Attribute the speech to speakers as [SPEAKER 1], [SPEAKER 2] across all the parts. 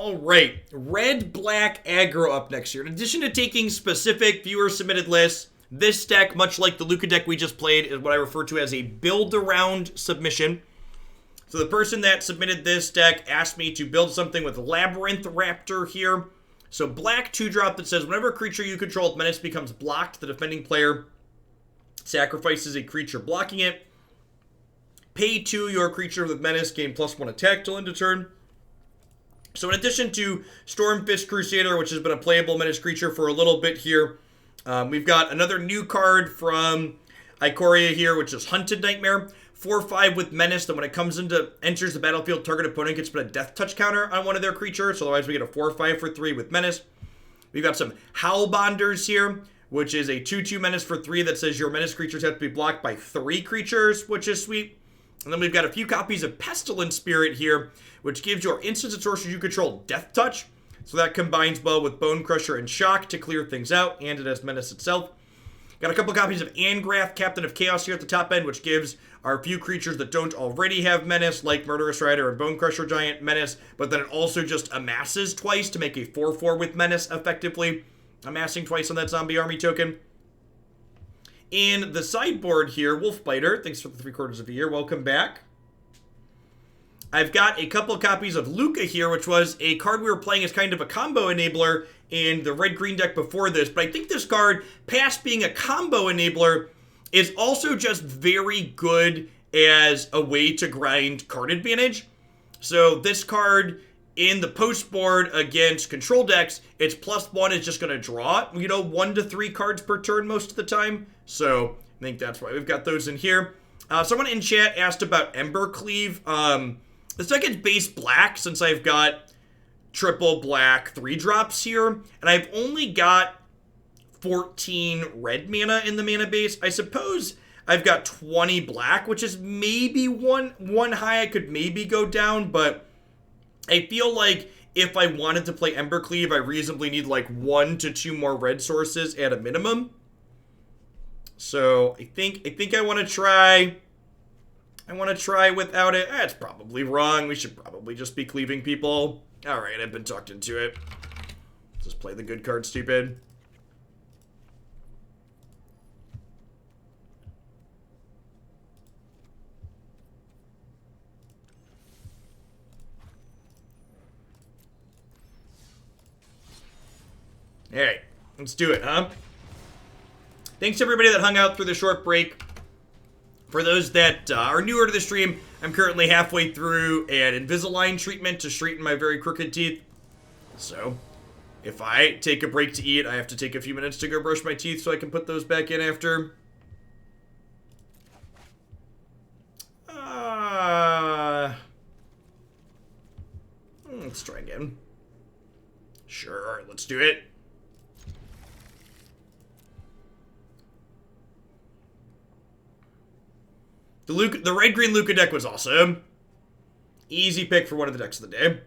[SPEAKER 1] Alright, red-black aggro up next year. In addition to taking specific viewer-submitted lists, this deck, much like the Lukka deck we just played, is what I refer to as a build-around submission. So the person that submitted this deck asked me to build something with Labyrinth Raptor here. So black 2-drop that says, whenever a creature you control with menace becomes blocked, the defending player sacrifices a creature blocking it. Pay 2 your creature with menace, gain +1 attack till end of turn. So in addition to Stormfist Crusader, which has been a playable menace creature for a little bit here, we've got another new card from Ikoria here, which is Hunted Nightmare. 4/5 with menace, that when it enters the battlefield, target opponent gets put a death touch counter on one of their creatures. So otherwise we get a 4/5 for 3 with menace. We've got some Howlbonders here, which is a 2/2 menace for 3 that says your menace creatures have to be blocked by 3 creatures, which is sweet. And then we've got a few copies of Pestilent Spirit here, which gives your instants and sorcerers you control death touch. So that combines well with Bonecrusher and Shock to clear things out, and it has menace itself. Got a couple copies of Angrath, Captain of Chaos here at the top end, which gives our few creatures that don't already have menace, like Murderous Rider and Bonecrusher Giant, menace, but then it also just amasses twice to make a 4/4 with menace, effectively amassing twice on that zombie army token. In the sideboard here, Wolfbiter, thanks for the 3/4 of a year, welcome back. I've got a couple copies of Lukka here, which was a card we were playing as kind of a combo enabler in the red-green deck before this, but I think this card, past being a combo enabler, is also just very good as a way to grind card advantage. So this card in the post board against control decks, its +1 is just going to draw, 1 to 3 cards per turn most of the time. So I think that's why we've got those in here. Someone in chat asked about Embercleave. This deck is base black since I've got triple black 3-drops here, and I've only got 14 red mana in the mana base. I suppose I've got 20 black, which is maybe one high I could maybe go down, but I feel like if I wanted to play Embercleave, I reasonably need like 1 to 2 more red sources at a minimum. So I think I want to try. I want to try without it. That's probably wrong. We should probably just be cleaving people. All right, I've been talked into it. Just play the good card, stupid. All right, let's do it, huh? Thanks to everybody that hung out through the short break. For those that are newer to the stream, I'm currently halfway through an Invisalign treatment to straighten my very crooked teeth. So, if I take a break to eat, I have to take a few minutes to go brush my teeth so I can put those back in after. Let's try again. Sure, let's do it. The red-green Lukka deck was awesome. Easy pick for one of the decks of the day.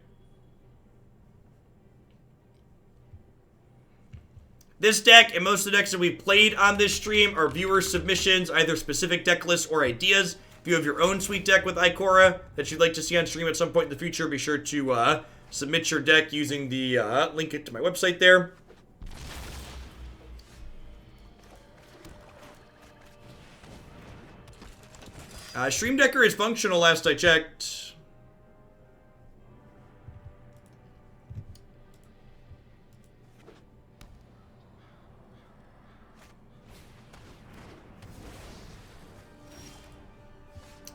[SPEAKER 1] This deck and most of the decks that we played on this stream are viewer submissions, either specific deck lists or ideas. If you have your own sweet deck with Ikoria that you'd like to see on stream at some point in the future, be sure to submit your deck using the link to my website there. Stream Decker is functional last I checked.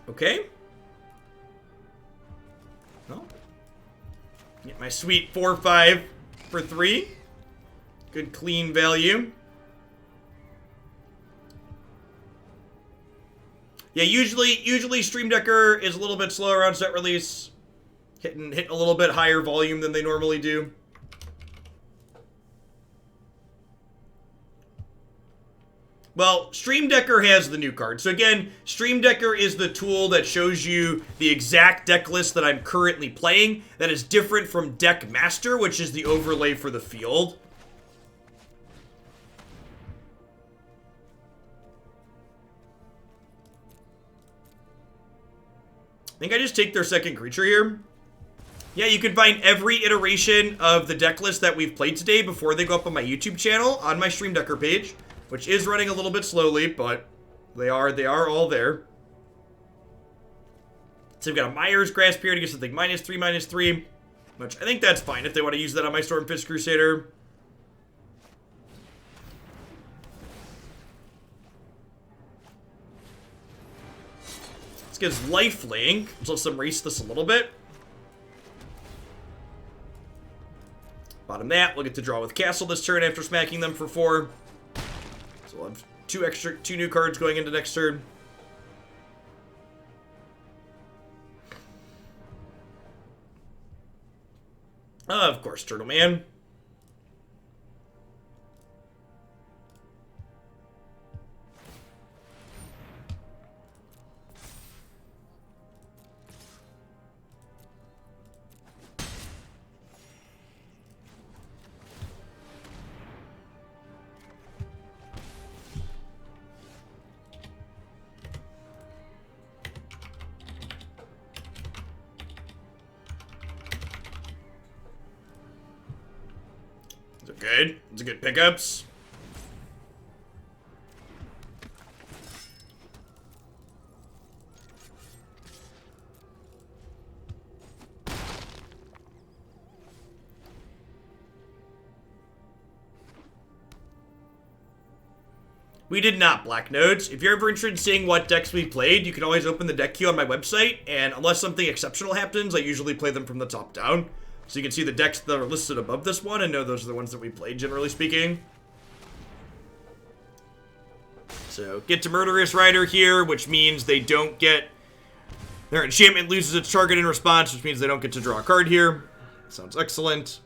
[SPEAKER 1] Okay. Well, get my sweet 4/5 for 3. Good clean value. Yeah, usually Stream Decker is a little bit slower on set release, hitting a little bit higher volume than they normally do. Well, Stream Decker has the new card. So again, Stream Decker is the tool that shows you the exact deck list that I'm currently playing. That is different from Deck Master, which is the overlay for the field. I think I just take their second creature here. Yeah, you can find every iteration of the deck list that we've played today before they go up on my YouTube channel on my Stream Decker page, which is running a little bit slowly, but they are all there. So we've got a Myers Grasp here to get something -3/-3, which I think that's fine if they want to use that on my Stormfist Crusader. Let's get his lifelink, which lets them race this a little bit. Bottom that, we'll get to draw with Castle this turn after smacking them for 4. So we'll have 2 new cards going into next turn. Of course, Turtle Man. Good. Those are good pickups. We did not, Black Nodes. If you're ever interested in seeing what decks we played, you can always open the deck queue on my website, and unless something exceptional happens, I usually play them from the top down. So you can see the decks that are listed above this one and know those are the ones that we played, generally speaking. So, get to Murderous Rider here, which means they don't get... Their enchantment loses its target in response, which means they don't get to draw a card here. Sounds excellent.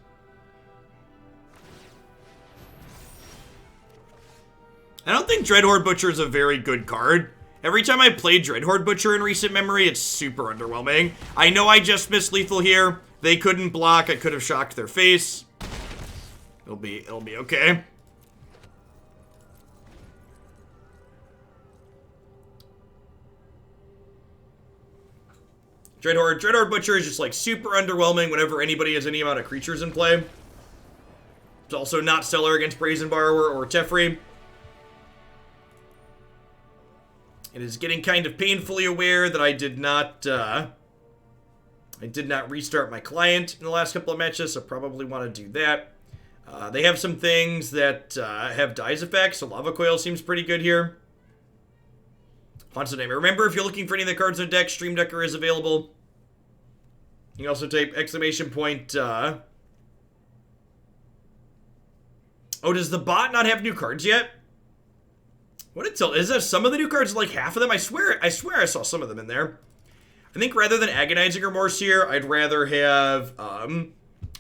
[SPEAKER 1] I don't think Dreadhorde Butcher is a very good card. Every time I played Dreadhorde Butcher in recent memory, it's super underwhelming. I know I just missed lethal here. They couldn't block. I could have shocked their face. It'll be okay. Dreadhorde Butcher is just like super underwhelming whenever anybody has any amount of creatures in play. It's also not stellar against Brazen Borrower or Teferi. It is getting kind of painfully aware that I did not restart my client in the last couple of matches, so probably want to do that. They have some things that have dies effects, so Lava Coil seems pretty good here. Haunts of Nightmare. Remember, if you're looking for any of the cards in the deck, Stream Decker is available. You can also type exclamation point. Oh, does the bot not have new cards yet? What it tell? Is that some of the new cards, like half of them? I swear I saw some of them in there. I think rather than Agonizing Remorse here, I'd rather have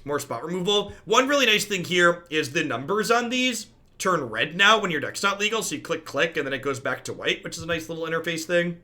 [SPEAKER 1] more spot removal. One really nice thing here is the numbers on these turn red now when your deck's not legal, so you click, and then it goes back to white, which is a nice little interface thing.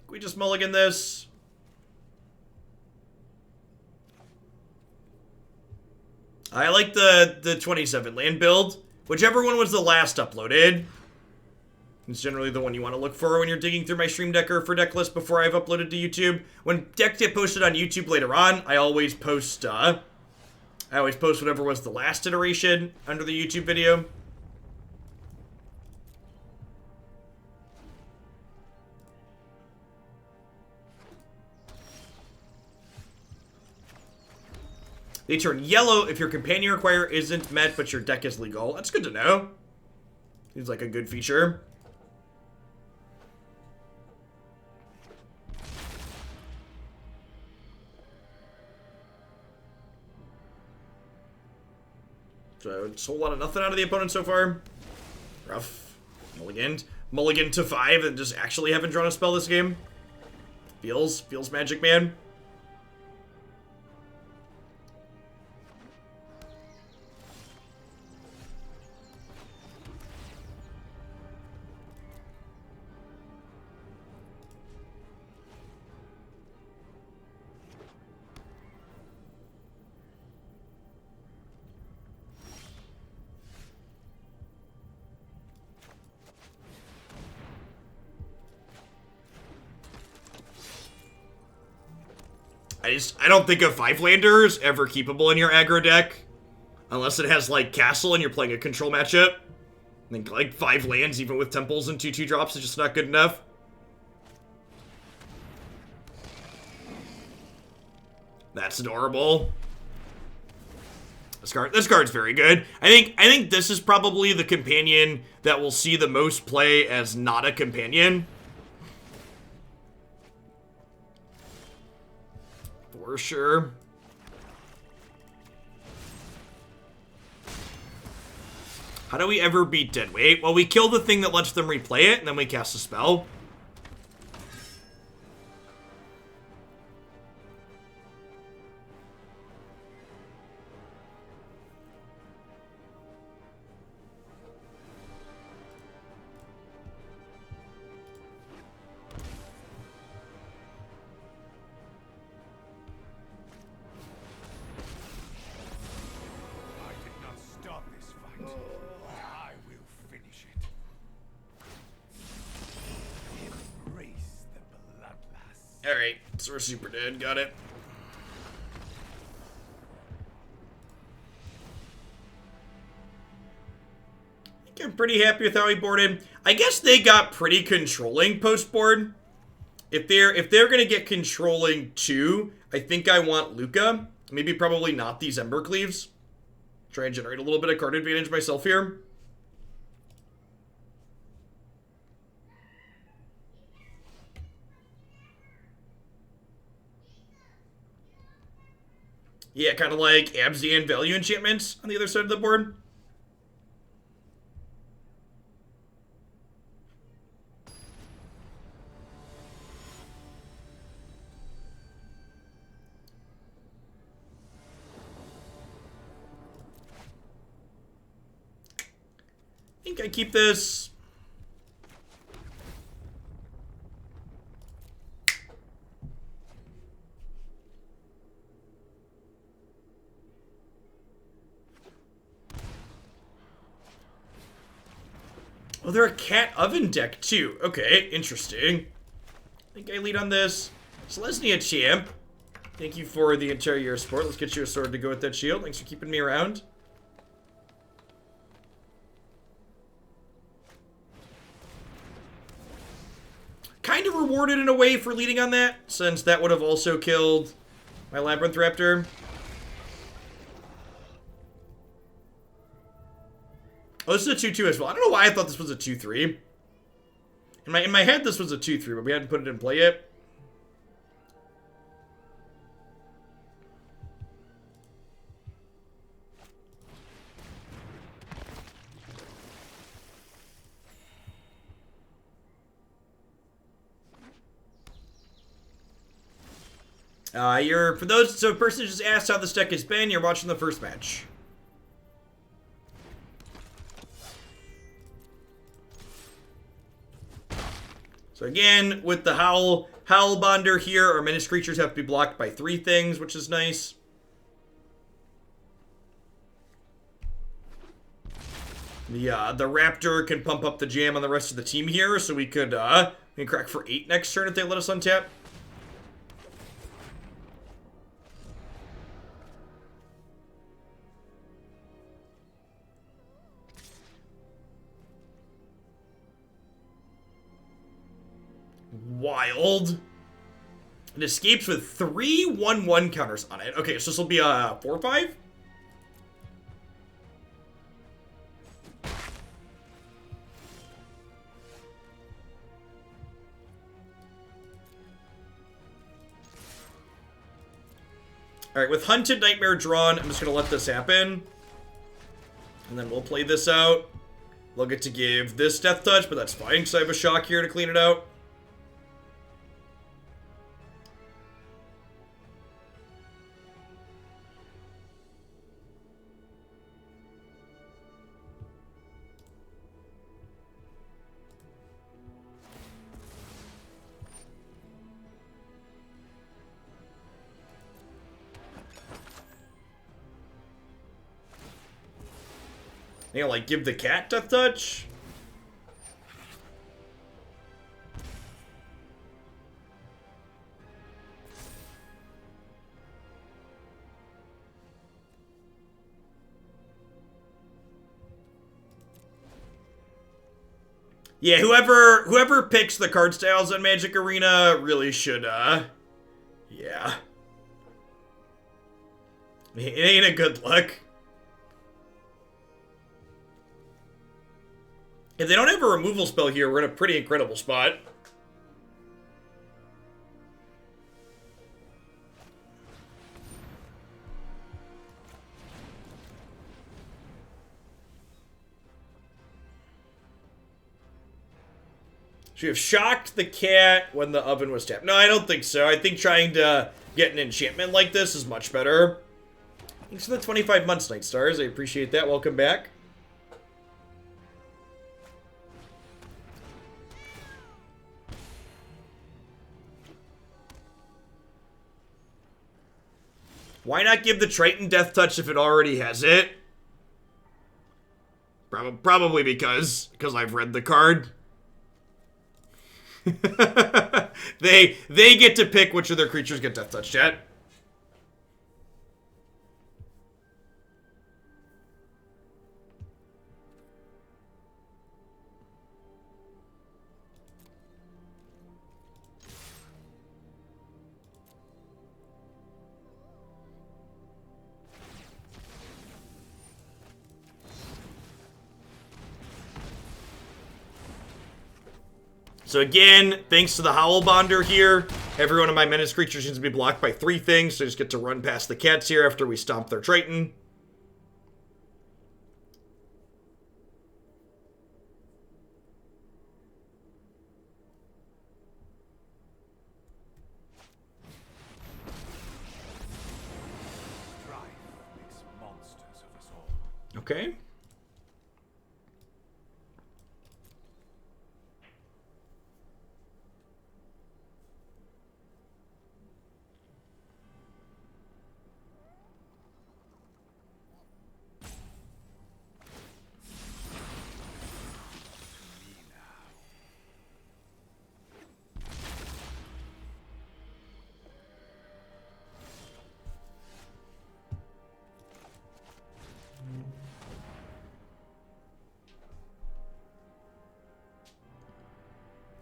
[SPEAKER 1] We just mulligan this. I like the 27 land build. Whichever one was the last uploaded. It's generally the one you want to look for when you're digging through my Stream Decker for deck list before I've uploaded to YouTube. When decks get posted on YouTube later on, I always post whatever was the last iteration under the YouTube video. They turn yellow if your companion require isn't met, but your deck is legal. That's good to know. Seems like a good feature. So, it's a whole lot of nothing out of the opponent so far. Rough. Mulligan to 5 and just actually haven't drawn a spell this game. Feels Magic Man. I don't think a 5-lander is ever keepable in your aggro deck. Unless it has, like, Castle and you're playing a control matchup. I think, like, 5 lands, even with Temples and 2/2 drops, is just not good enough. That's adorable. This card's very good. I think this is probably the companion that will see the most play as not a companion. For sure. How do we ever beat Deadweight? Well, we kill the thing that lets them replay it, and then we cast a spell. Alright, so we're super dead. Got it. I think I'm pretty happy with how he boarded. I guess they got pretty controlling post-board. If they're gonna get controlling too, I think I want Lukka. Maybe probably not these Embercleaves. Try and generate a little bit of card advantage myself here. Yeah, kind of like Absian value enchantments on the other side of the board. I think I keep this. Oh, they're a cat oven deck, too. Okay, interesting. I think I lead on this. Selesnya Champ. Thank you for the entire year of support. Let's get you a sword to go with that shield. Thanks for keeping me around. Kind of rewarded in a way for leading on that, since that would have also killed my Labyrinth Raptor. Oh, this is a 2/2 as well. I don't know why I thought this was a 2/3. In my head, this was a 2/3, but we hadn't put it in play yet. For those, so a person just asked how this deck has been, you're watching the first match. So again, with the Howlbonder here, our menace creatures have to be blocked by 3 things, which is nice. The Raptor can pump up the jam on the rest of the team here, so we can crack for 8 next turn if they let us untap. Wild. It escapes with 3 1/1 counters on it. Okay, so this will be a 4/5? Alright, with Hunted Nightmare drawn, I'm just going to let this happen. And then we'll play this out. We'll get to give this Death Touch, but that's fine, because I have a Shock here to clean it out. You know, like, give the cat Death Touch? Yeah, whoever picks the card styles on Magic Arena really should, yeah. It ain't a good look. If they don't have a removal spell here, we're in a pretty incredible spot. Should we have shocked the cat when the oven was tapped? No, I don't think so. I think trying to get an enchantment like this is much better. Thanks for the 25 months, Night Stars. I appreciate that. Welcome back. Why not give the Triton Death Touch if it already has it? Probably because I've read the card. they get to pick which of their creatures get Death Touch, chat. So again, thanks to the Howlbonder here, every one of my menace creatures needs to be blocked by 3 things, so I just get to run past the cats here after we stomp their Triton. Okay.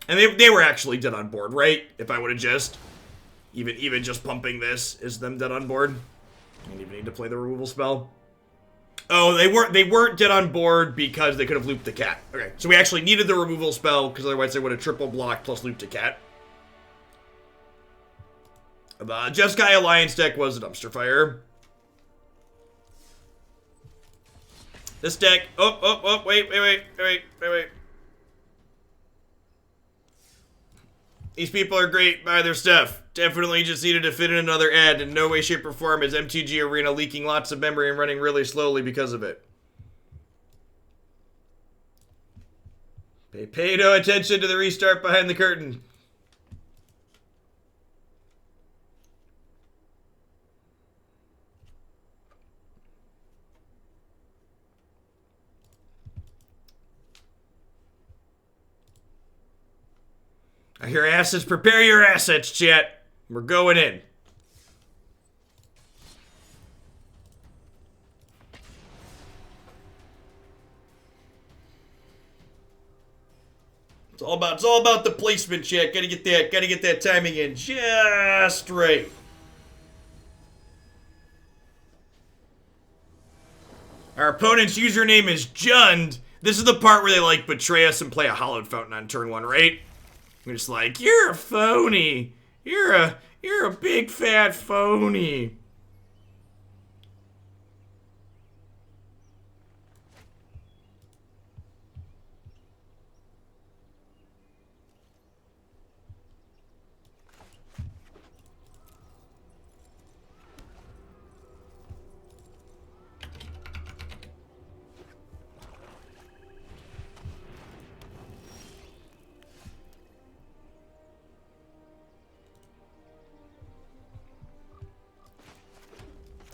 [SPEAKER 1] And they were actually dead on board, right? If I would have just... Even just pumping this is them dead on board. I didn't even need to play the removal spell. Oh, they weren't dead on board because they could have looped the cat. Okay, so we actually needed the removal spell because otherwise they would have triple blocked plus looped a cat. The Jeskai Alliance deck was a dumpster fire. This deck... Oh, wait. These people are great. Buy their stuff. Definitely just needed to fit in another ad. In no way, shape, or form is MTG Arena leaking lots of memory and running really slowly because of it. Pay no attention to the restart behind the curtain. I hear assets. Prepare your assets, chat. We're going in. It's all about the placement, chat. Gotta get that timing in just right. Our opponent's username is Jund. This is the part where they like betray us and play a Hallowed Fountain on turn 1, right? We're just like, you're a phony. You're a big fat phony.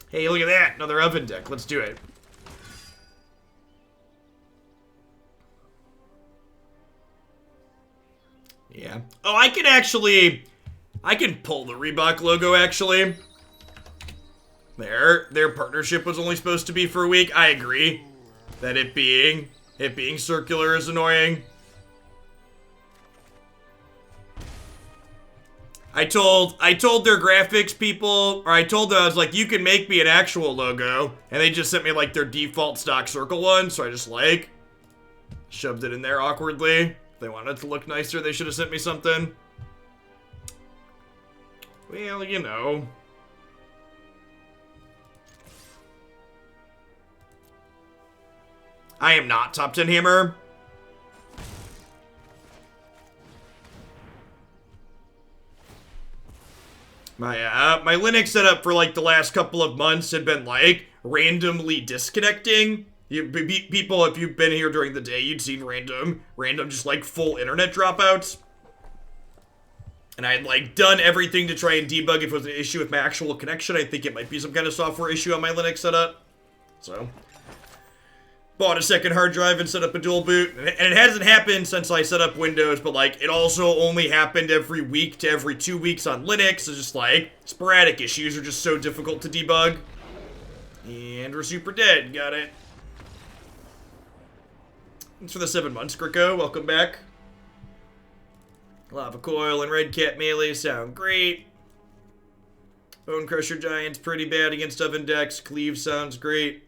[SPEAKER 1] Hey, look at that. Another oven deck. Let's do it. Yeah. Oh, I can pull the Reebok logo, actually. Their partnership was only supposed to be for a week. I agree that it being circular is annoying. I told their graphics people, or I told them, I was like, you can make me an actual logo. And they just sent me like their default stock circle one. So I just like shoved it in there awkwardly. If they wanted it to look nicer, they should have sent me something. Well, you know. I am not top 10 hammer. My Linux setup for like the last couple of months had been like randomly disconnecting. People, if you've been here during the day, you'd seen random just like full internet dropouts. And I had like done everything to try and debug if it was an issue with my actual connection. I think it might be some kind of software issue on my Linux setup. So, bought a second hard drive and set up a dual boot. And it hasn't happened since I set up Windows, but like it also only happened every week to every 2 weeks on Linux. It's just like sporadic issues are just so difficult to debug. And we're super dead. Got it. Thanks for the 7 months, Greco. Welcome back. Lava Coil and Redcap Melee sound great. Bonecrusher Giant's pretty bad against Oven decks. Cleave sounds great.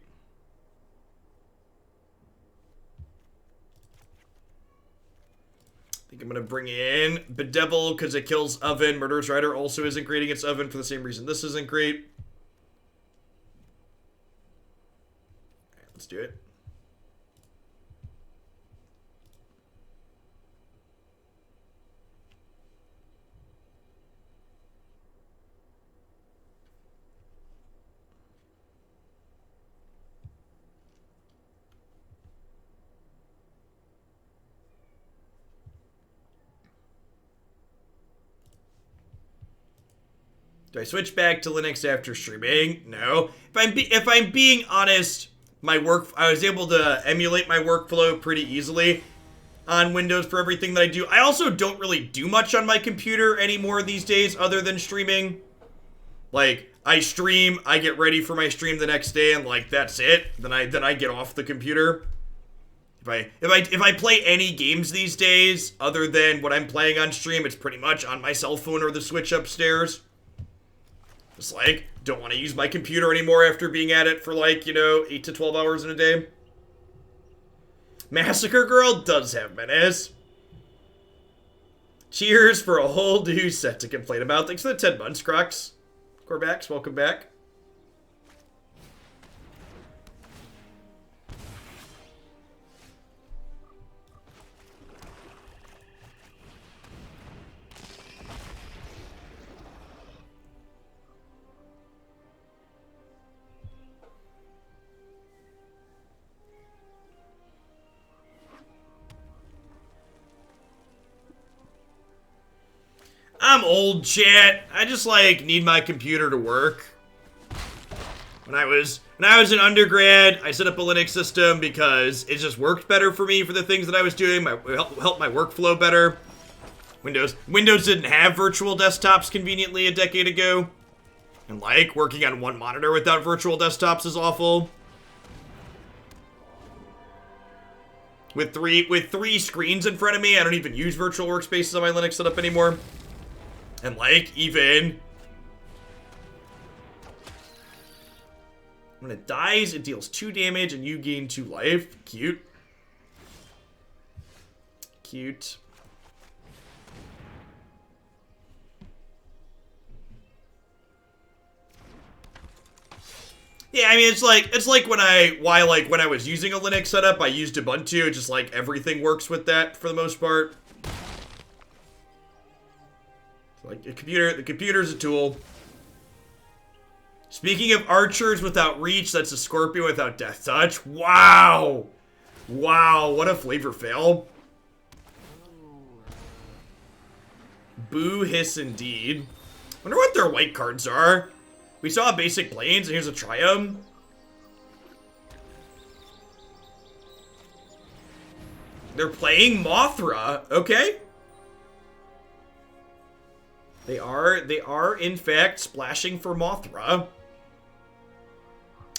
[SPEAKER 1] I think I'm going to bring in Bedevil because it kills Oven. Murderous Rider also isn't great against Oven for the same reason this isn't great. Alright, let's do it. Do I switch back to Linux after streaming? No. If I'm being honest, I was able to emulate my workflow pretty easily on Windows for everything that I do. I also don't really do much on my computer anymore these days other than streaming. Like, I stream, I get ready for my stream the next day, and like that's it. Then I get off the computer. If I play any games these days other than what I'm playing on stream, it's pretty much on my cell phone or the Switch upstairs. Just like, don't want to use my computer anymore after being at it for like, you know, 8 to 12 hours in a day. Massacre Girl does have menace. Cheers for a whole new set to complain about. Thanks for the 10 months, Crux. Corbacks, welcome back. I'm old, chat. I just like need my computer to work. When I was in undergrad, I set up a Linux system because it just worked better for me for the things that I was doing. It helped my workflow better. Windows didn't have virtual desktops conveniently a decade ago. And like working on one monitor without virtual desktops is awful. With three screens in front of me, I don't even use virtual workspaces on my Linux setup anymore. And like, even when it dies, it deals 2 damage and you gain 2 life. Cute. Cute. Yeah, I mean, it's like when I was using a Linux setup, I used Ubuntu. Just like everything works with that for the most part. Like the computer's a tool. Speaking of archers without reach, that's a scorpion without death touch. Wow! Wow, what a flavor fail. Boo hiss indeed. Wonder what their white cards are. We saw a basic plains, and here's a triumph. They're playing Mothra. Okay. They are in fact splashing for Mothra.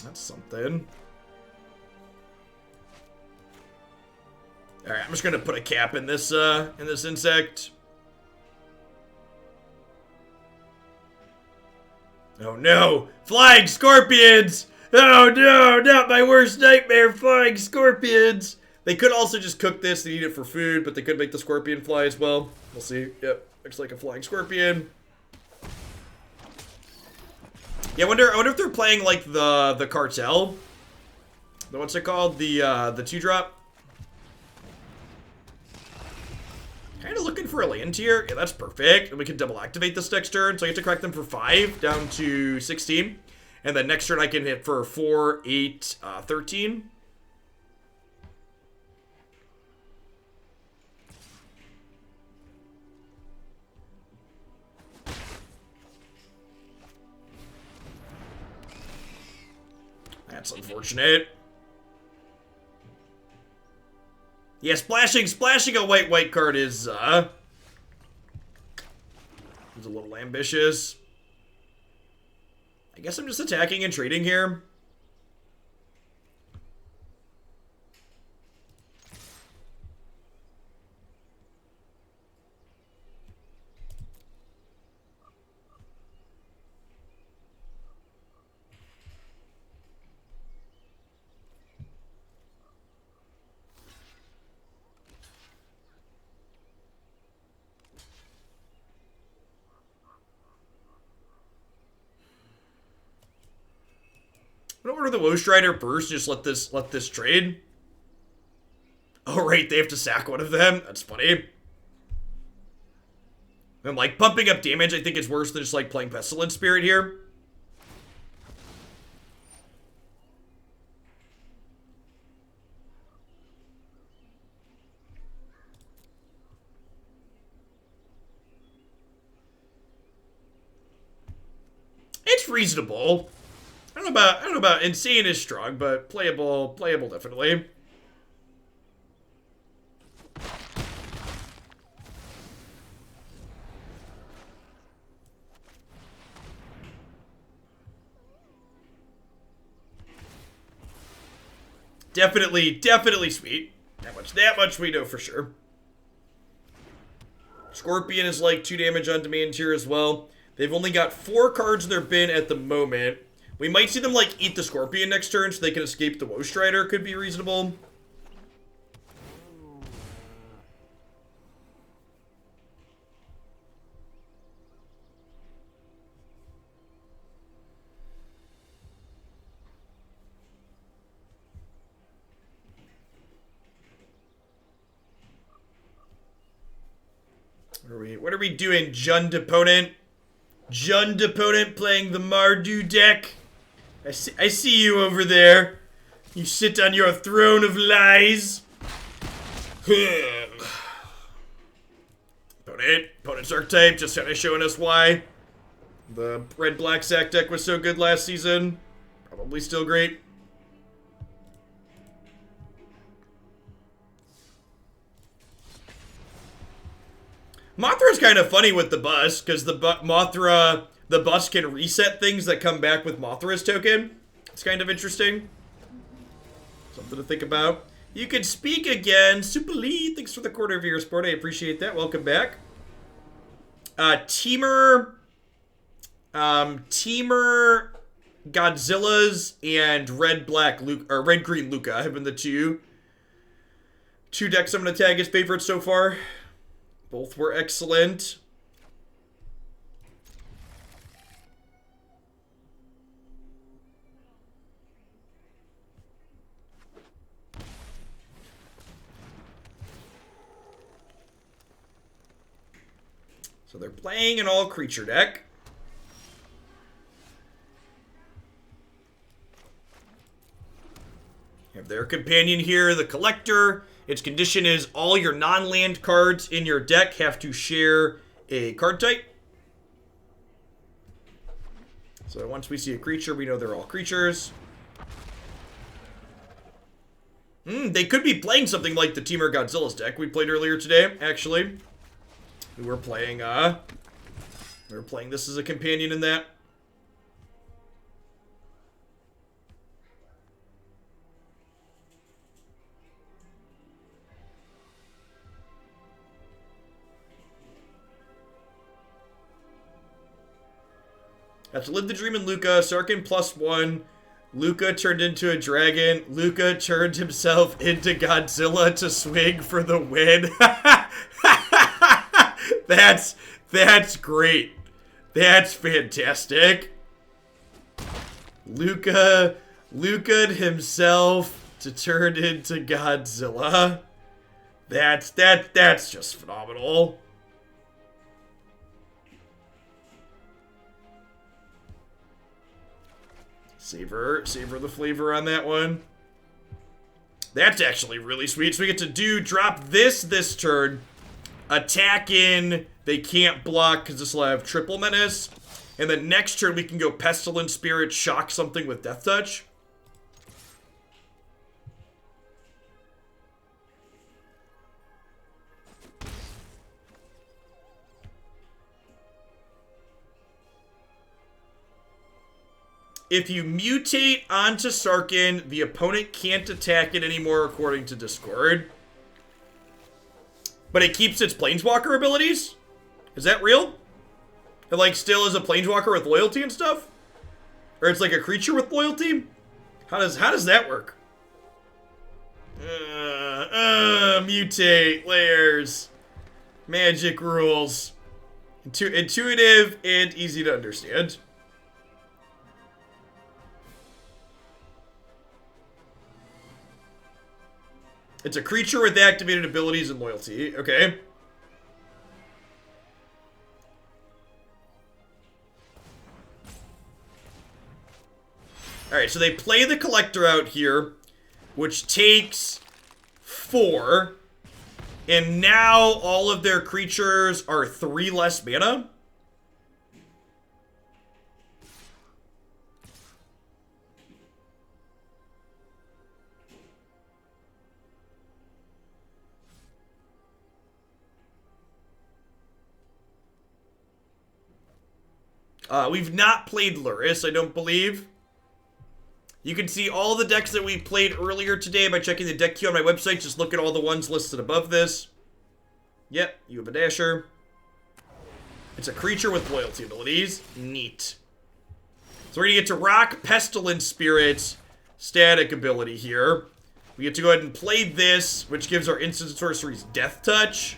[SPEAKER 1] That's something. All right, I'm just gonna put a cap in this insect. Oh no! Flying scorpions! Oh no, not my worst nightmare, flying scorpions! They could also just cook this, they need it for food, but they could make the scorpion fly as well. We'll see. Yep, looks like a flying scorpion. Yeah, I wonder if they're playing like the cartel. What's it called? The 2-drop. Kind of looking for a land tier. Yeah, that's perfect. And we can double activate this next turn. So I get to crack them for 5 down to 16. And then next turn I can hit for 4, 8, 13. That's unfortunate. Yeah, splashing a white card is a little ambitious. I guess I'm just attacking and trading here. I don't order the Ghost Rider first, just let this trade. Oh right, they have to sack one of them. That's funny. And like pumping up damage, I think it's worse than just like playing Pestilent Spirit here. It's reasonable. I don't know about insane is strong, but playable definitely. Definitely sweet. That much we know for sure. Scorpion is like 2 damage on demand here as well. They've only got 4 cards in their bin at the moment. We might see them like eat the Scorpion next turn so they can escape the Ghost Rider. Could be reasonable. What are we doing, Jund opponent? Jund opponent playing the Mardu deck. I see you over there. You sit on your throne of lies. Opponent's archetype just kind of showing us why the red-black sack deck was so good last season. Probably still great. Mothra's kind of funny with the bus, because the bus can reset things that come back with Mothra's token. It's kind of interesting. Something to think about. You can speak again. Super Lee, thanks for the quarter of your support. I appreciate that. Welcome back. Teamer Godzilla's and red green Lukka have been the two decks I'm going to tag as favorites so far. Both were excellent. So they're playing an all-creature deck. Have their companion here, the Collector. Its condition is all your non-land cards in your deck have to share a card type. So once we see a creature, we know they're all creatures. They could be playing something like the Teamer Godzilla's deck we played earlier today, actually. We were playing this as a companion in that. After Live the Dream in Lukka, Sarkin +1. Lukka turned into a dragon. Lukka turned himself into Godzilla to swing for the win. That's great. That's fantastic. Luka'd himself to turn into Godzilla. That's just phenomenal. Savor the flavor on that one. That's actually really sweet. So we get to drop this turn. Attack in. They can't block because this will have triple menace. And then next turn we can go Pestilent Spirit, shock something with Death Touch. If you mutate onto Sarkin, the opponent can't attack it anymore according to Discord. But it keeps its Planeswalker abilities? Is that real? It, like, still is a Planeswalker with loyalty and stuff? Or it's like a creature with loyalty? How does that work? Mutate, layers, magic rules. Intuitive and easy to understand. It's a creature with activated abilities and loyalty. Okay. Alright, so they play the Collector out here, which takes 4. And now all of their creatures are 3 less mana. We've not played Luris, I don't believe. You can see all the decks that we played earlier today by checking the deck queue on my website. Just look at all the ones listed above this. Yep, you have a Dasher. It's a creature with loyalty abilities. Neat. So we're going to get to rock Pestilent Spirit static ability here. We get to go ahead and play this, which gives our instant sorceries Death Touch.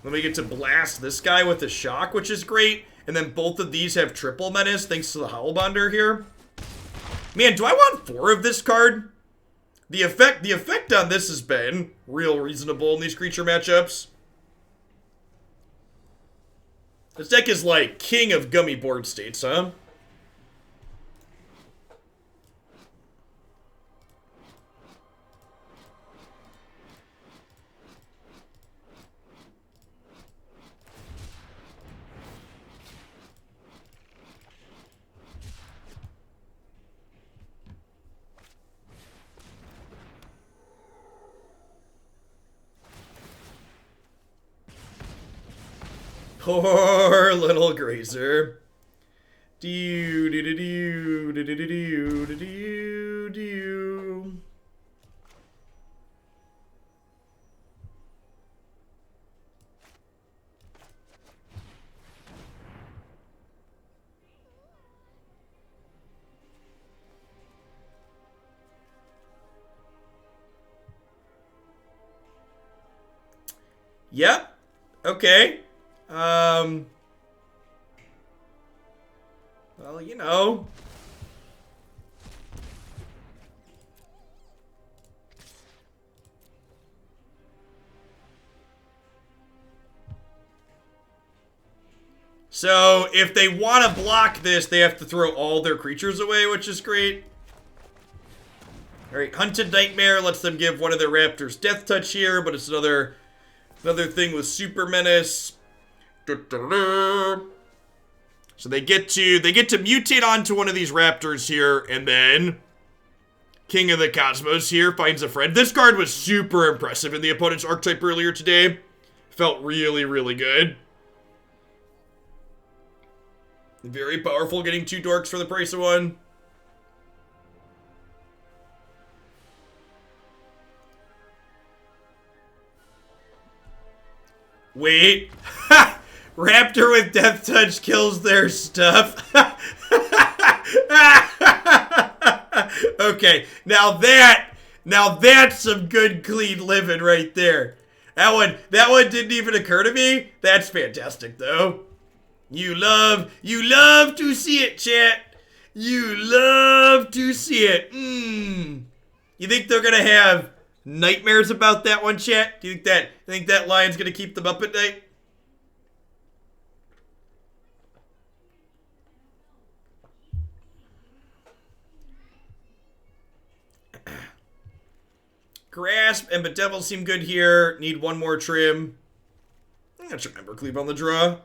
[SPEAKER 1] Then we get to blast this guy with a shock, which is great. And then both of these have triple menace thanks to the Howlbonder here. Man, do I want 4 of this card? The effect on this has been real reasonable in these creature matchups. This deck is like king of gummy board states, huh? Poor little Grazer. Do do do do do do do do do do. Yep. Okay. Well, you know. So, if they want to block this, they have to throw all their creatures away, which is great. Alright, Hunted Nightmare lets them give one of their raptors Death Touch here, but it's another thing with Super Menace. So they get to mutate onto one of these raptors here, and then King of the Cosmos here finds a friend. This card was super impressive in the opponent's archetype earlier today. Felt really, really good. Very powerful, getting 2 dorks for the price of 1. Wait. Raptor with Death Touch kills their stuff. Okay, now that's some good clean living right there. That one didn't even occur to me. That's fantastic though. You love to see it, chat. You love to see it. You think they're gonna have nightmares about that one, chat? Do you think that lion's gonna keep them up at night? Grasp and Bedevil seem good here. Need one more trim. I got your Embercleave on the draw.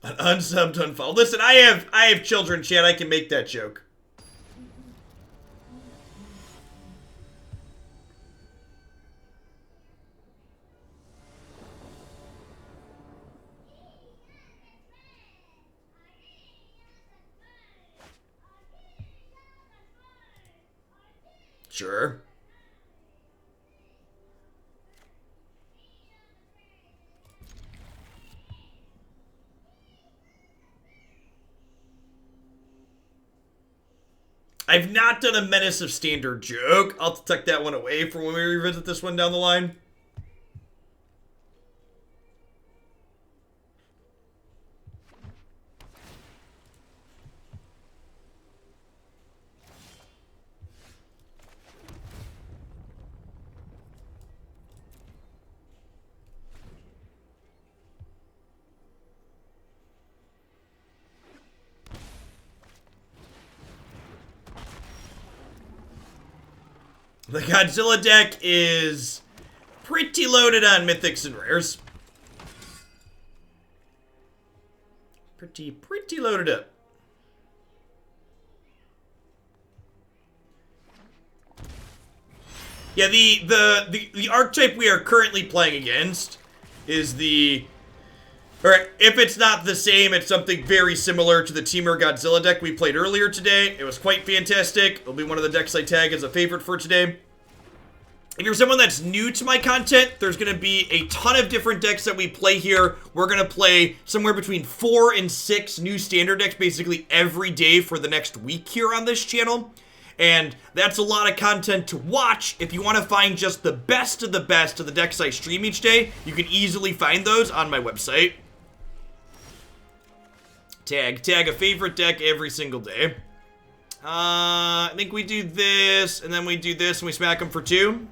[SPEAKER 1] An unsubbed unfollowed. Listen, I have children, chat. I can make that joke. Sure. I've not done a Menace of Standard joke. I'll tuck that one away for when we revisit this one down the line. The Godzilla deck is pretty loaded on mythics and rares. Pretty loaded up. Yeah, the archetype we are currently playing against is the... Or if it's not the same, it's something very similar to the Teamer Godzilla deck we played earlier today. It was quite fantastic. It'll be one of the decks I tag as a favorite for today. If you're someone that's new to my content, there's going to be a ton of different decks that we play here. We're going to play somewhere between 4 and 6 new standard decks basically every day for the next week here on this channel. And that's a lot of content to watch. If you want to find just the best of the decks I stream each day, you can easily find those on my website. Tag a favorite deck every single day. I think we do this, and then we do this, and we smack them for 2.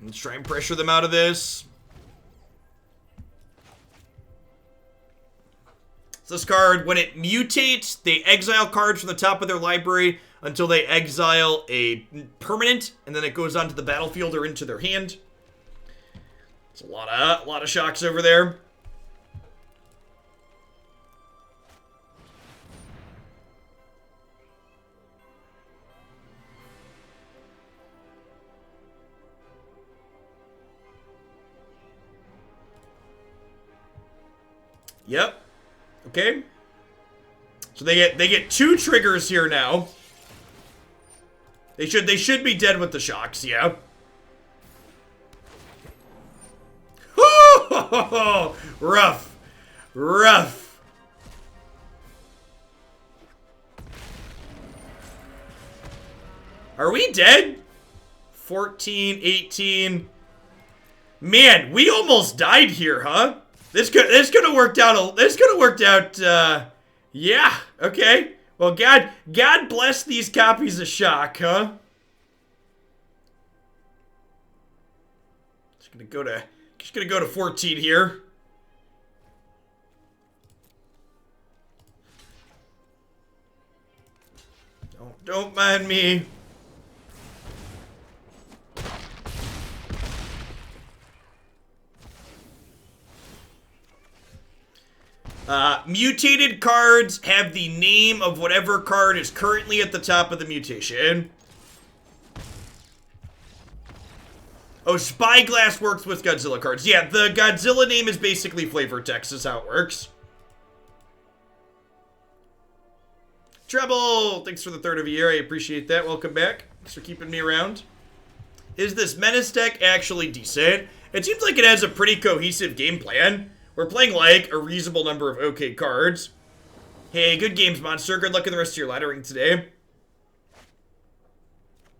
[SPEAKER 1] Let's try and pressure them out of this. So this card, when it mutates, they exile cards from the top of their library until they exile a permanent, and then it goes onto the battlefield or into their hand. It's a lot of shocks over there. Yep. Okay. So they get 2 triggers here now. They should be dead with the shocks, yeah. Rough. Rough. Are we dead? 14, 18. Man, we almost died here, huh? This could have worked out. Yeah. Okay. Well, God bless these copies of Shock, huh? Just gonna go to 14 here. Don't mind me. Mutated cards have the name of whatever card is currently at the top of the mutation. Oh, Spyglass works with Godzilla cards. Yeah, the Godzilla name is basically flavor text is how it works. Treble! Thanks for the 3rd of a year. I appreciate that. Welcome back. Thanks for keeping me around. Is this Menace deck actually decent? It seems like it has a pretty cohesive game plan. We're playing like a reasonable number of okay cards. Hey, good games, Monster. Good luck in the rest of your laddering today.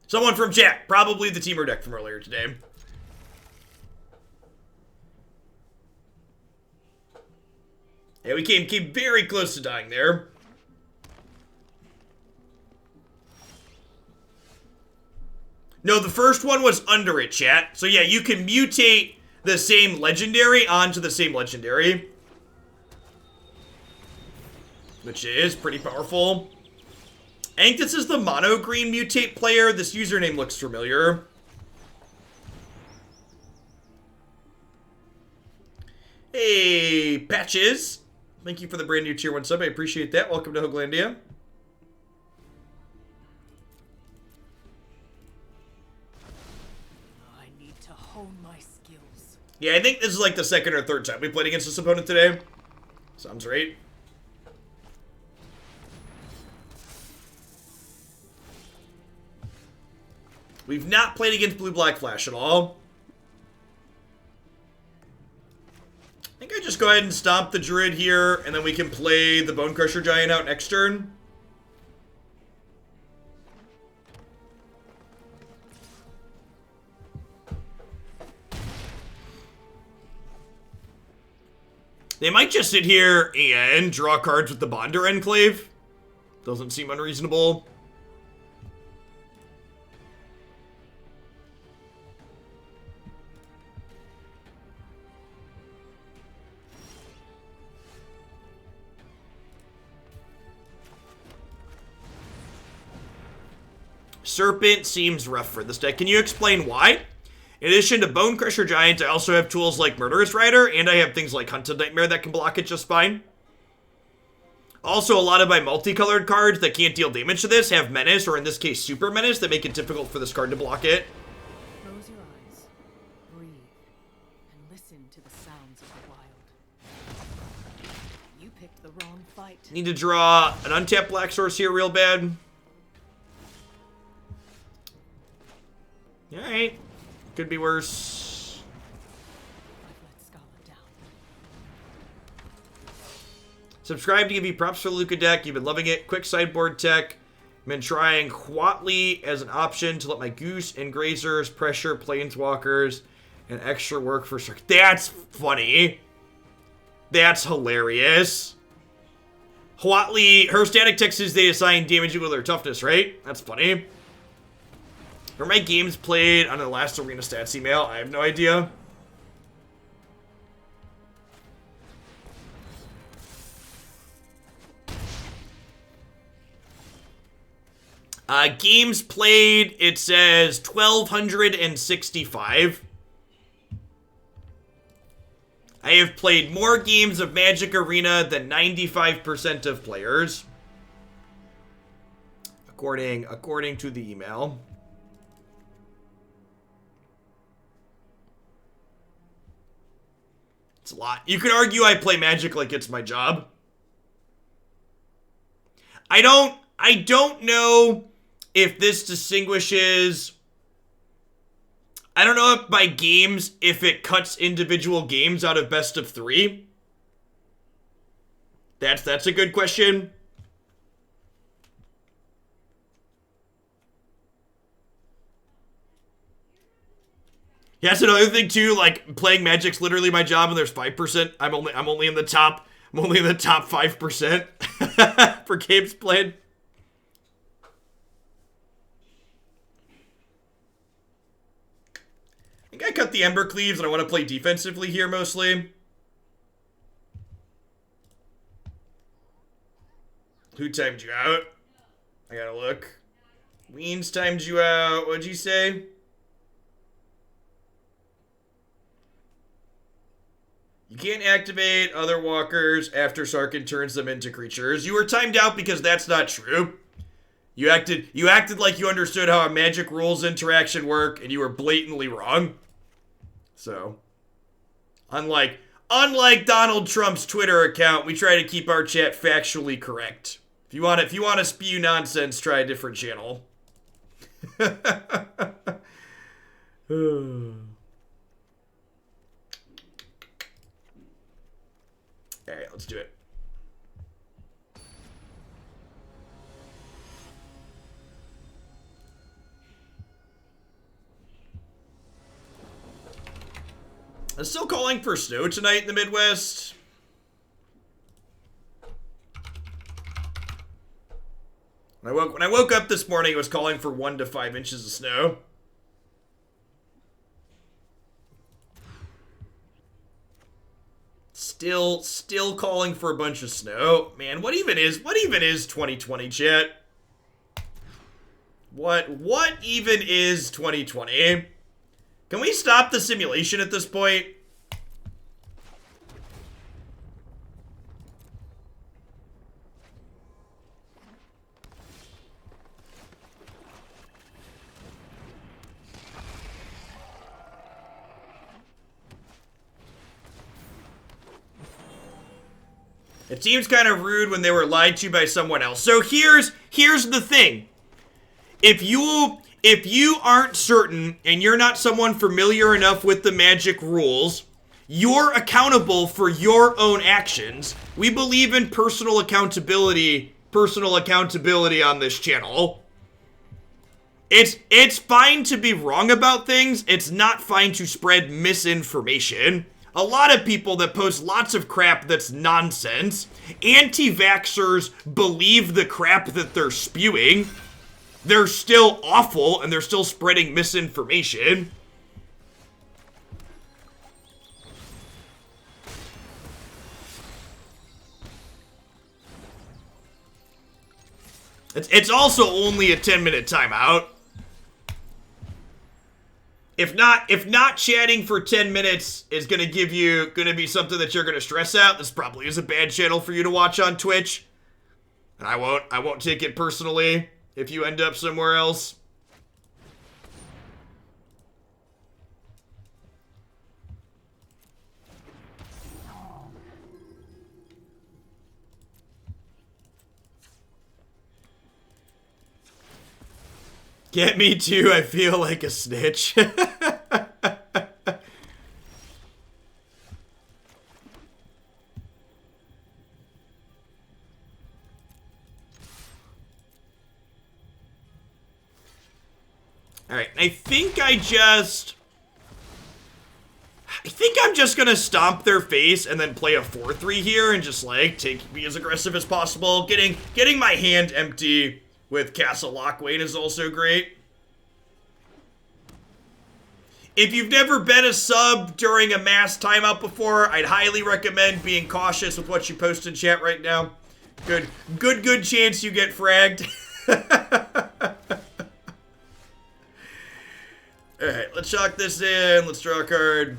[SPEAKER 1] Someone from chat. Probably the Teamer deck from earlier today. Yeah, we came very close to dying there. No, the first one was under it, chat. So yeah, you can mutate the same legendary onto the same legendary. Which is pretty powerful. I think this is the mono green mutate player. This username looks familiar. Hey, Patches. Thank you for the brand new tier 1 sub. I appreciate that. Welcome to Hoaglandia.
[SPEAKER 2] I need to hone my skills.
[SPEAKER 1] Yeah, I think this is like the second or third time we played against this opponent today. Sounds right. We've not played against Blue-Black Flash at all. I think I just go ahead and stomp the Druid here, and then we can play the Bonecrusher Giant out next turn. They might just sit here and draw cards with the Bonder Enclave. Doesn't seem unreasonable. Serpent seems rough for this deck. Can you explain why? In addition to Bonecrusher Giant, I also have tools like Murderous Rider, and I have things like Hunted Nightmare that can block it just fine. Also, a lot of my multicolored cards that can't deal damage to this have Menace, or in this case, Super Menace, that make it difficult for this card to block it.
[SPEAKER 2] Close your eyes, breathe, and listen to the sounds of the wild. You picked the wrong fight.
[SPEAKER 1] Need to draw an untapped Black Source here real bad. Alright. Could be worse. Subscribe to give you props for the Lukka deck. You've been loving it. Quick sideboard tech. I've been trying Huatli as an option to let my Goose and Grazers pressure Planeswalkers and extra work for Shark. That's funny. That's hilarious. Huatli, her static text is they assign damage equal to their toughness, right? That's funny. Are my games played on the last Arena Stats email? I have no idea. Games played, it says 1,265. I have played more games of Magic Arena than 95% of players. According to the email. It's a lot. You could argue I play Magic like it's my job. I don't know if this distinguishes... I don't know if by games, if it cuts individual games out of best of 3. That's a good question. Yeah, that's another thing too. Like playing Magic's literally my job, and there's 5%. I'm only in the top 5% for games played. I think I cut the Embercleaves, and I want to play defensively here mostly. Who timed you out? I gotta look. Weens timed you out. What'd you say? You can't activate other walkers after Sarkhan turns them into creatures. You were timed out because that's not true. You acted like you understood how a Magic rules interaction work, and you were blatantly wrong. So, unlike Donald Trump's Twitter account, we try to keep our chat factually correct. If you want to spew nonsense, try a different channel. Alright, let's do it. I'm still calling for snow tonight in the Midwest. When I woke up this morning, it was calling for 1 to 5 inches of snow. Still calling for a bunch of snow. Man, what even is 2020, chat? What even is 2020? Can we stop the simulation at this point? It seems kind of rude when they were lied to by someone else. So here's the thing. If you aren't certain and you're not someone familiar enough with the Magic rules, you're accountable for your own actions. We believe in personal accountability on this channel. It's fine to be wrong about things. It's not fine to spread misinformation. A lot of people that post lots of crap that's nonsense. Anti-vaxxers believe the crap that they're spewing. They're still awful, and they're still spreading misinformation. It's also only a 10-minute timeout. If not chatting for 10 minutes is gonna be something that you're gonna stress out, this probably is a bad channel for you to watch on Twitch. And I won't take it personally if you end up somewhere else. Get me too, I feel like a snitch. Alright, I think I'm just gonna stomp their face and then play a 4-3 here and just like be as aggressive as possible. Getting my hand empty with Castle Locthwain is also great. If you've never been a sub during a mass timeout before, I'd highly recommend being cautious with what you post in chat right now. Good chance you get fragged. Alright, let's chalk this in. Let's draw a card.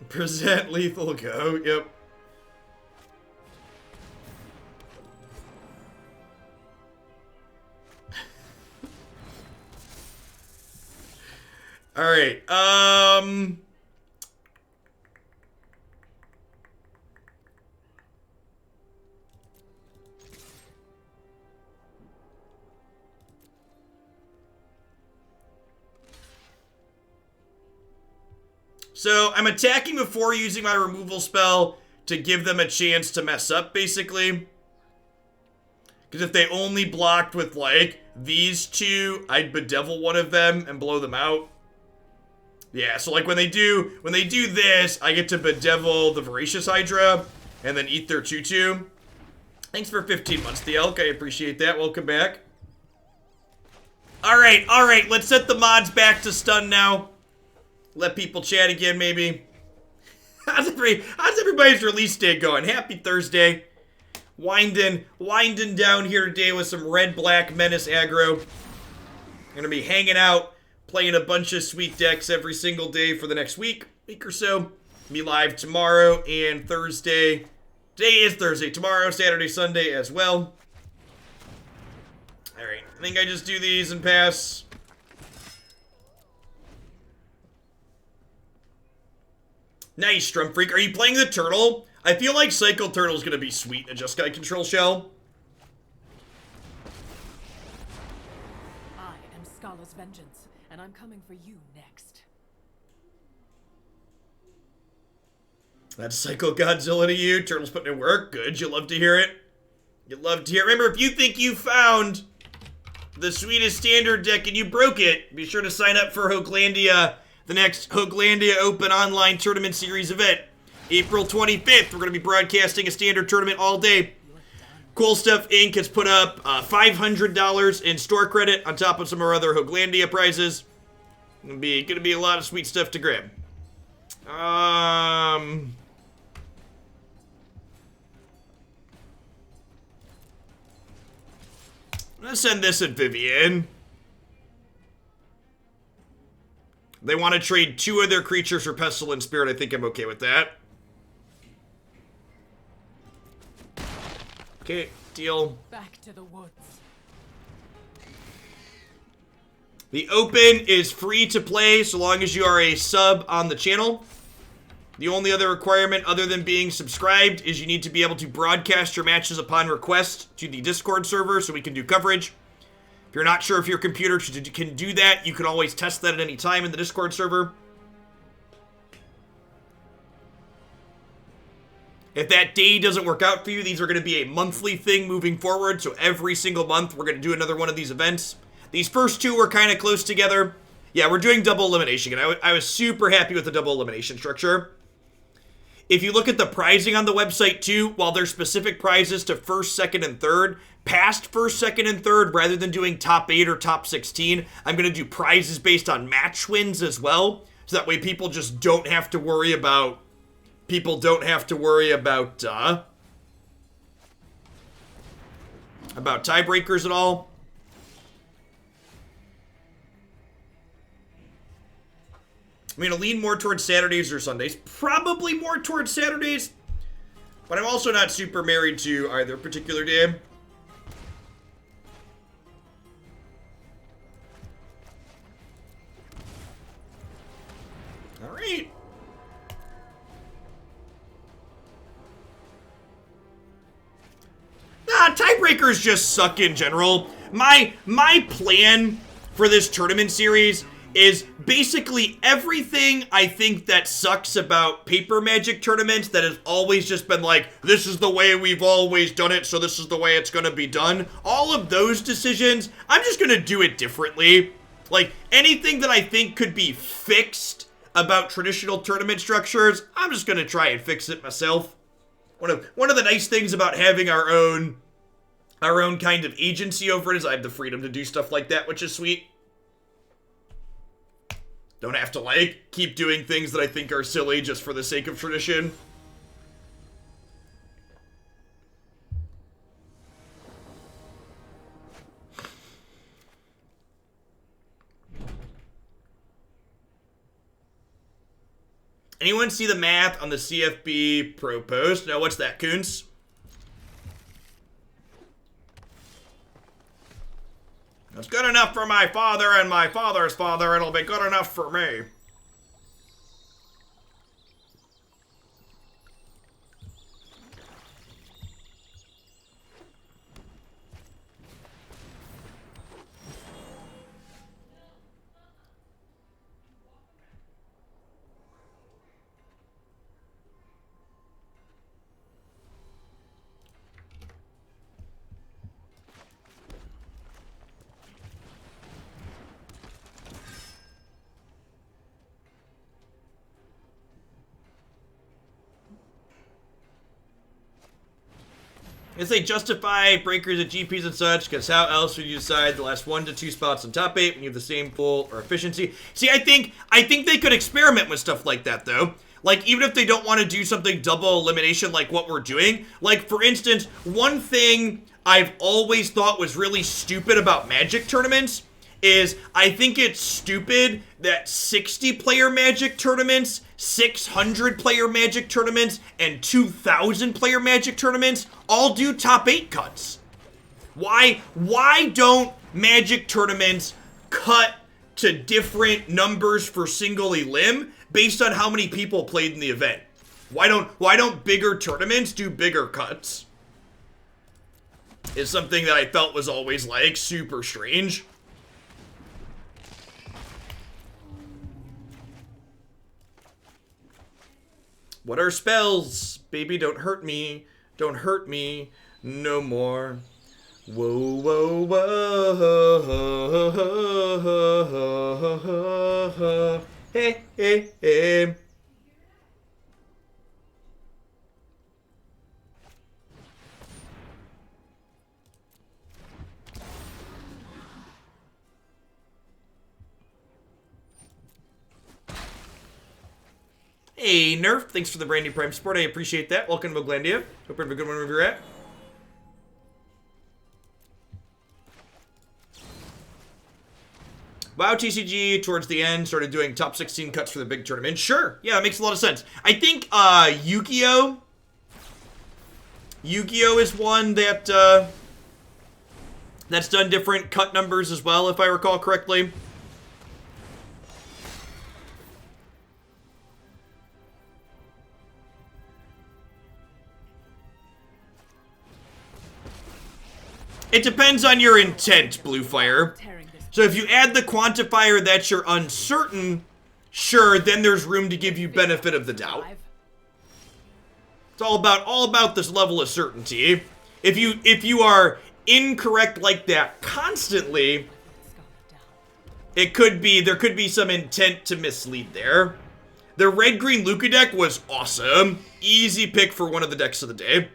[SPEAKER 1] Present lethal go, yep. Alright, so I'm attacking before using my removal spell to give them a chance to mess up, basically. Because if they only blocked with, like, these two, I'd Bedevil one of them and blow them out. Yeah, so, like, when they do this, I get to Bedevil the Voracious Hydra and then eat their 2/2. Thanks for 15 months, the Elk. I appreciate that. Welcome back. Alright, let's set the mods back to stun now. Let people chat again, maybe. How's everybody's release day going? Happy Thursday. Winding down here today with some red-black menace aggro. Gonna be hanging out, playing a bunch of sweet decks every single day for the next week or so. Be live tomorrow and Thursday. Today is Thursday. Tomorrow, Saturday, Sunday as well. Alright, I think I just do these and pass. Nice, Strumfreak. Are you playing the turtle? I feel like Cycle Turtle's gonna be sweet in a Just Guy Control Shell.
[SPEAKER 2] I am Scala's vengeance, and I'm coming for you next.
[SPEAKER 1] That's Cycle Godzilla to you. Turtle's putting in work. Good. You love to hear it. You love to hear it. Remember, if you think you found the sweetest standard deck and you broke it, be sure to sign up for Hoaglandia, the next Hoaglandia Open Online Tournament Series event. April 25th, we're going to be broadcasting a standard tournament all day. Cool Stuff Inc. has put up $500 in store credit on top of some of our other Hoaglandia prizes. Going to be a lot of sweet stuff to grab. I'm gonna send this at Vivian. They want to trade 2 of their creatures for Pestilent Spirit. I think I'm okay with that. Okay, deal.
[SPEAKER 2] Back to the woods.
[SPEAKER 1] The Open is free to play so long as you are a sub on the channel. The only other requirement other than being subscribed is you need to be able to broadcast your matches upon request to the Discord server so we can do coverage. If you're not sure if your computer can do that, you can always test that at any time in the Discord server. If that day doesn't work out for you, these are going to be a monthly thing moving forward. So every single month, we're going to do another one of these events. These first 2 were kind of close together. Yeah, we're doing double elimination, and I was super happy with the double elimination structure. If you look at the pricing on the website too, while there's specific prizes to first, second, and third, past first, second, and third, rather than doing top 8 or top 16, I'm going to do prizes based on match wins as well. So that way people just don't have to worry about, about tiebreakers at all. I'm going to lean more towards Saturdays or Sundays. Probably more towards Saturdays. But I'm also not super married to either particular day. Alright. Tiebreakers just suck in general. My plan for this tournament series is basically everything I think that sucks about paper Magic tournaments that has always just been like, this is the way we've always done it, so this is the way it's gonna be done. All of those decisions, I'm just gonna do it differently. Like, anything that I think could be fixed about traditional tournament structures, I'm just gonna try and fix it myself. One of the nice things about having our own kind of agency over it is I have the freedom to do stuff like that, which is sweet. Don't have to, like, keep doing things that I think are silly just for the sake of tradition. Anyone see the math on the CFB Pro post? No, what's that, Coons? It's good enough for my father and my father's father. It'll be good enough for me. As they justify breakers at GPs and such, because how else would you decide the last 1 to 2 spots in top 8 when you have the same pool or efficiency? See, I think they could experiment with stuff like that, though. Like, even if they don't want to do something double elimination like what we're doing. Like, for instance, one thing I've always thought was really stupid about Magic tournaments is I think it's stupid that 60-player Magic tournaments, 600-player Magic tournaments, and 2,000-player Magic tournaments all do top 8 cuts. Why don't Magic tournaments cut to different numbers for single elim based on how many people played in the event? Why don't bigger tournaments do bigger cuts? Is something that I felt was always like super strange. What are spells? Baby, don't hurt me. Don't hurt me no more. Whoa, whoa, whoa. Hey, hey, hey. Hey, Nerf, thanks for the brand new Prime support. I appreciate that. Welcome to Moglandia. Hope you have a good one wherever you're at. WoW TCG, towards the end, started doing top 16 cuts for the big tournament. Sure. Yeah, that makes a lot of sense. I think Yu-Gi-Oh! Yu-Gi-Oh! Is one that that's done different cut numbers as well, if I recall correctly. It depends on your intent, Bluefire. So if you add the quantifier that you're uncertain, sure, then there's room to give you benefit of the doubt. It's all about this level of certainty. If you are incorrect like that constantly, there could be some intent to mislead there. The red-green Lukka deck was awesome. Easy pick for one of the decks of the day.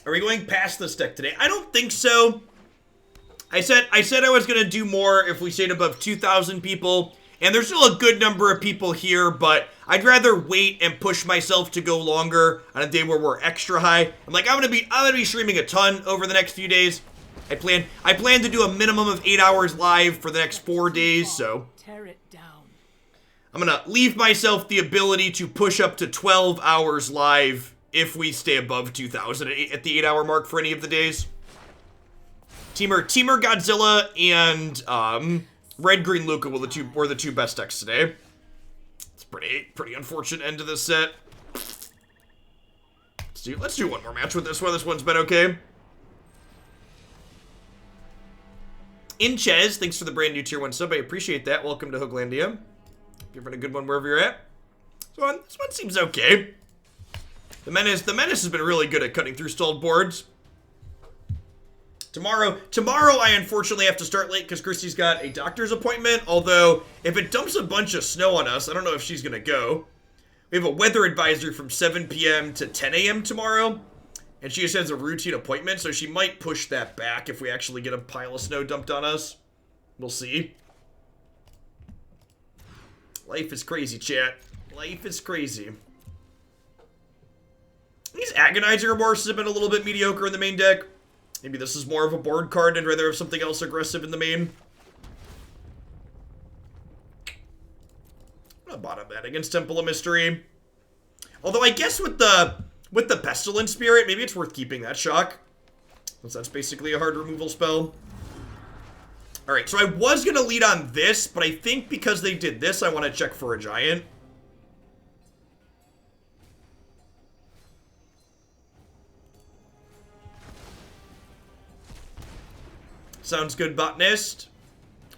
[SPEAKER 1] Are we going past this deck today? I don't think so. I said I was going to do more if we stayed above 2,000 people. And there's still a good number of people here, but I'd rather wait and push myself to go longer on a day where we're extra high. I'm gonna be streaming a ton over the next few days. I plan to do a minimum of 8 hours live for the next 4 days, so
[SPEAKER 2] Tear it down.
[SPEAKER 1] I'm gonna leave myself the ability to push up to 12 hours live if we stay above 2,000 at the 8 hour mark for any of the days. Teamer Godzilla and Red Green Lukka were the two best decks today. It's pretty unfortunate end to this set. Let's do one more match with this one. This one's been okay. Inchez, thanks for the brand new tier 1 sub. I appreciate that. Welcome to Hooglandia. You're having a good one wherever you're at. So this one seems okay. The Menace has been really good at cutting through stalled boards. Tomorrow I unfortunately have to start late because Christy's got a doctor's appointment. Although, if it dumps a bunch of snow on us, I don't know if she's gonna go. We have a weather advisory from 7 p.m. to 10 a.m. tomorrow. And she just has a routine appointment, so she might push that back if we actually get a pile of snow dumped on us. We'll see. Life is crazy, chat. Life is crazy. These Agonizing Remorse have been a little bit mediocre in the main deck. Maybe this is more of a board card and rather have something else aggressive in the main. I'm gonna bottom that against Temple of Mystery. Although I guess with the Pestilent Spirit, maybe it's worth keeping that shock. Since that's basically a hard removal spell. Alright, so I was gonna lead on this, but I think because they did this, I want to check for a giant. Sounds good, Botanist.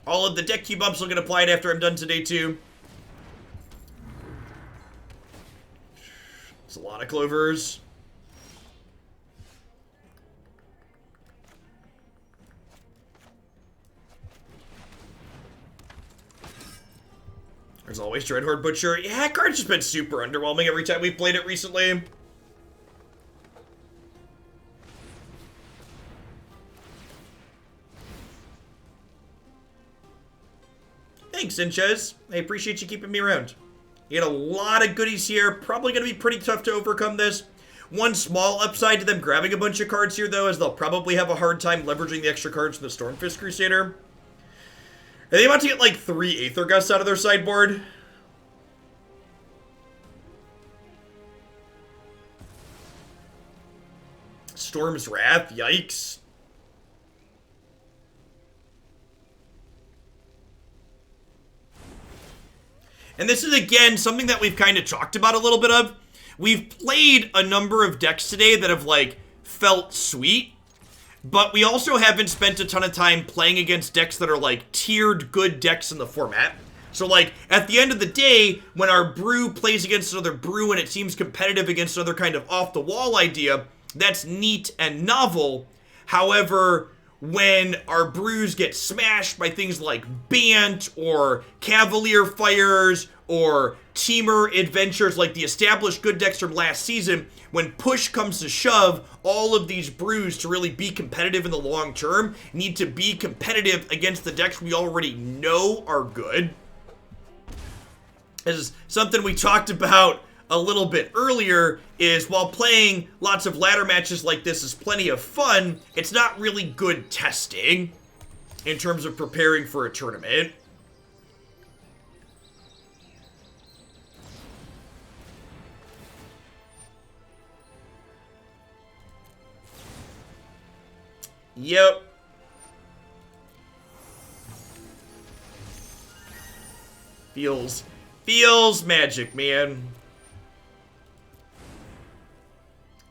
[SPEAKER 1] All of the deck key bumps will get applied after I'm done today, too. It's a lot of clovers. There's always Dreadhorde Butcher. Yeah, that card's just been super underwhelming every time we've played it recently. Thanks, Inchez. I appreciate you keeping me around. You had a lot of goodies here. Probably going to be pretty tough to overcome this. One small upside to them grabbing a bunch of cards here, though, is they'll probably have a hard time leveraging the extra cards from the Stormfist Crusader. Are they about to get, like, 3 Aether Gusts out of their sideboard? Storm's Wrath, yikes. And this is, again, something that we've kind of talked about a little bit of. We've played a number of decks today that have, like, felt sweet. But we also haven't spent a ton of time playing against decks that are, like, tiered good decks in the format. So, like, at the end of the day, when our brew plays against another brew and it seems competitive against another kind of off-the-wall idea, that's neat and novel. However, when our brews get smashed by things like Bant or Cavalier Fires or Teamer Adventures, like the established good decks from last season, when push comes to shove, all of these brews to really be competitive in the long term need to be competitive against the decks we already know are good. This is something we talked about a little bit earlier, is while playing lots of ladder matches like this is plenty of fun, it's not really good testing in terms of preparing for a tournament. Yep. Feels magic, man.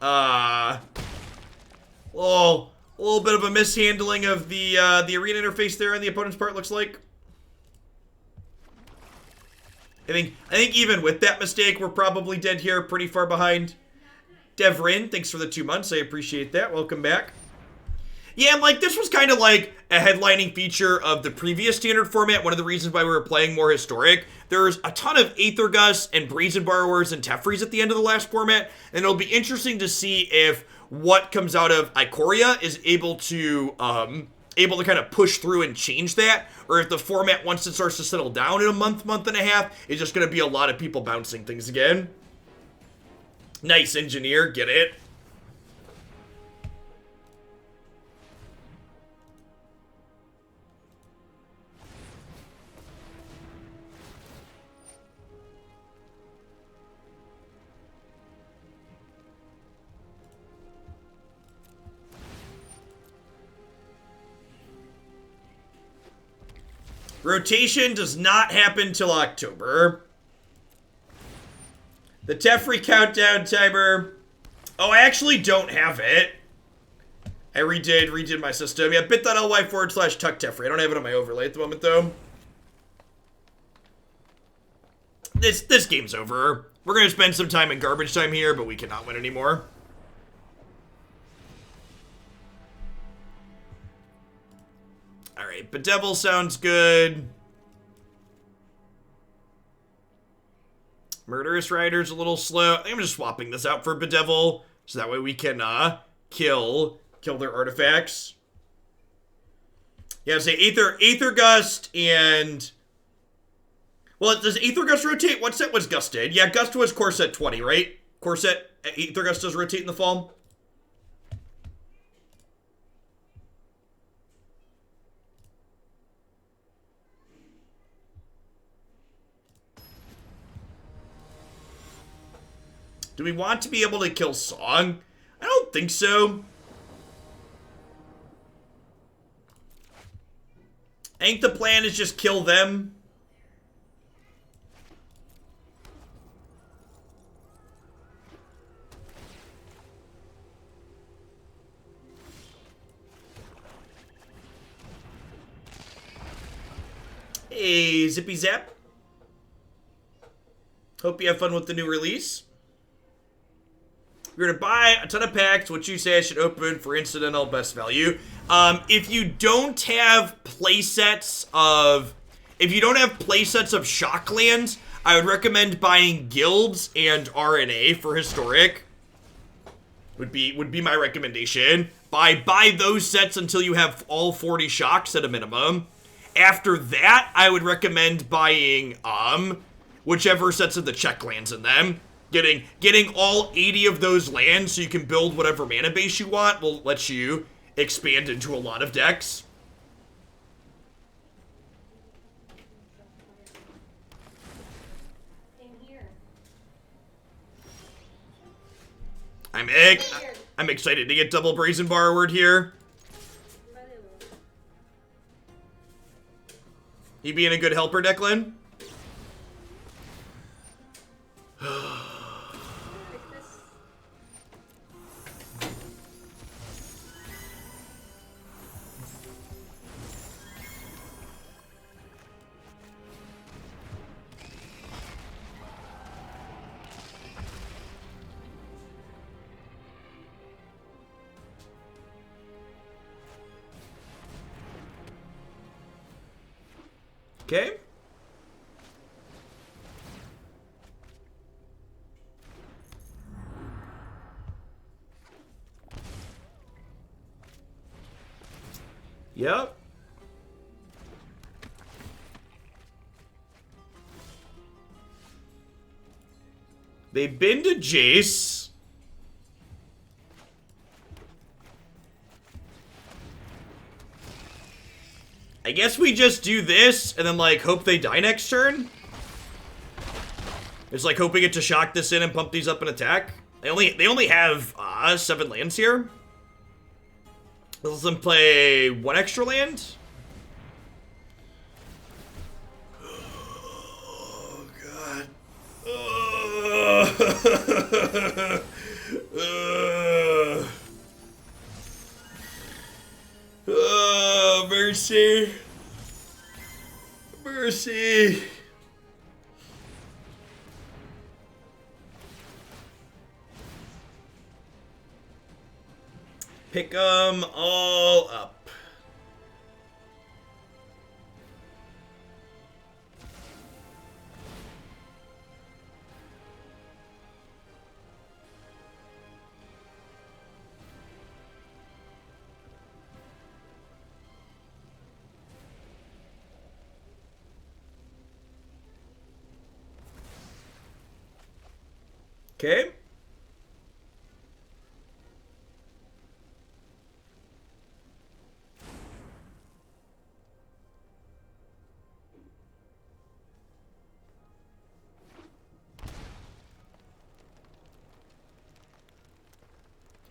[SPEAKER 1] A little bit of a mishandling of the arena interface there on the opponent's part, looks like. I think even with that mistake, we're probably dead here, pretty far behind. Devrin, thanks for the 2 months. I appreciate that. Welcome back. Yeah, and like, this was kind of like a headlining feature of the previous standard format. One of the reasons why we were playing more historic. There's a ton of Aether Gusts and Brazen Borrowers and Tefris at the end of the last format, and it'll be interesting to see if what comes out of Ikoria is able to kind of push through and change that, or if the format, once it starts to settle down in a month and a half, is just going to be a lot of people bouncing things again. Nice, Engineer, get it? Rotation does not happen till October. The Tefri countdown timer. Oh, I actually don't have it. I redid my system. Yeah, bit.ly/tuck Tefri. I don't have it on my overlay at the moment, though. This game's over. We're going to spend some time in garbage time here, but we cannot win anymore. Alright, Bedevil sounds good. Murderous Rider's a little slow. I think I'm just swapping this out for Bedevil, so that way we can kill their artifacts. Yeah, say Aether Gust and... Well, does Aether Gust rotate? What set was Gusted? Yeah, Gust was core set 20, right? Core set Aether Gust does rotate in the fall. Do we want to be able to kill Song? I don't think so. I think the plan is just kill them. Hey, Zippy Zap. Hope you have fun with the new release. You're going to buy a ton of packs, which you say I should open for incidental best value. If you don't have playsets of Shocklands, I would recommend buying Guilds and RNA for Historic. Would be my recommendation. Buy those sets until you have all 40 Shocks at a minimum. After that, I would recommend buying whichever sets of the Checklands in them. Getting all 80 of those lands so you can build whatever mana base you want will let you expand into a lot of decks. I'm egg. I'm excited to get double Brazen Borrowed here. You being a good helper, Declan? Okay. Yep. They've been to Jace. I guess we just do this and then, like, hope they die next turn. It's like hoping it to shock this in and pump these up and attack. They only have 7 lands here. Let's them play 1 extra land. Oh god. Oh, mercy. Mercy. Pick them all up. Okay.